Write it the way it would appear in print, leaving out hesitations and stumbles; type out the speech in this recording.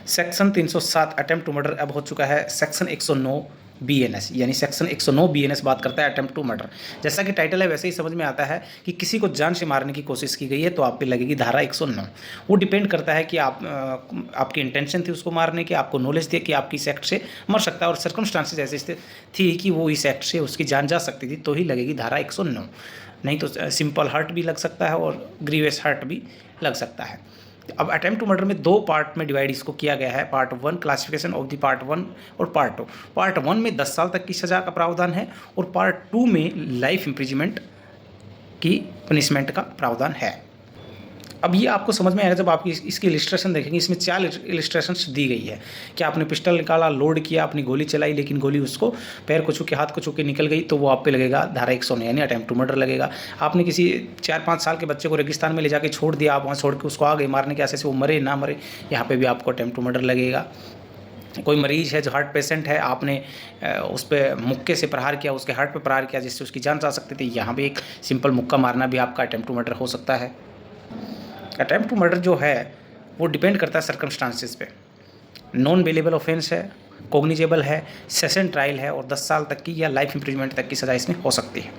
Section 307 attempt to murder अब हो चुका है सेक्शन 109 बीएनएस, यानी सेक्शन 109 बीएनएस बात करता है अटेम्प्ट टू मर्डर। जैसा कि टाइटल है वैसे ही समझ में आता है कि किसी को जान से मारने की कोशिश की गई है तो आप पे लगेगी धारा 109। वो डिपेंड करता है कि आपकी इंटेंशन थी उसको मारने की, आपको नॉलेज थी कि आपकी इस एक्ट से मर सकता है और सर्कमस्टांसेस ऐसे थी कि वो इस एक्ट से उसकी जान जा सकती थी, तो ही लगेगी धारा 109। नहीं तो सिंपल हर्ट भी लग सकता है और ग्रीवियस हर्ट भी लग सकता है। अब अटेम्प्ट टू मर्डर में दो पार्ट में डिवाइड इसको किया गया है। Part 1 classification of the part 1 और पार्ट 2। पार्ट 1 में 10 साल तक की सज़ा का प्रावधान है और पार्ट 2 में लाइफ इम्प्रिजमेंट की पनिशमेंट का प्रावधान है। अब ये आपको समझ में आएगा जब आप इसकी इलिस्ट्रेशन देखेंगे। इसमें 4 इलिस्ट्रेशंस दी गई है कि आपने पिस्टल निकाला, लोड किया, अपनी गोली चलाई, लेकिन गोली उसको पैर को छू के, हाथ को छू के निकल गई, तो वो आप पे लगेगा धारा 109 यानी अटेम्प्ट टू मर्डर लगेगा। आपने किसी 4-5 साल के बच्चे को रेगिस्तान में ले जाके छोड़ दिया, आप वहाँ छोड़ के उसको आ गए मारने के आशय से, वो मरे ना मरे, यहाँ पर भी आपको अटेम्प्ट टू मर्डर लगेगा। कोई मरीज है जो हार्ट पेशेंट है, आपने उस पर मुक्के से प्रहार किया, उसके हार्ट पे प्रहार किया जिससे उसकी जान जा सकती थी, यहाँ भी एक सिंपल मुक्का मारना भी आपका अटेम्प्ट टू मर्डर हो सकता है। अटेम्प्ट टू मर्डर जो है वो डिपेंड करता है सर्कमस्टांसेस पे। नॉन बेलेबल ऑफेंस है, कॉग्निजेबल है, सेशन ट्रायल है और 10 साल तक की या लाइफ इम्प्रिजमेंट तक की सज़ा इसमें हो सकती है।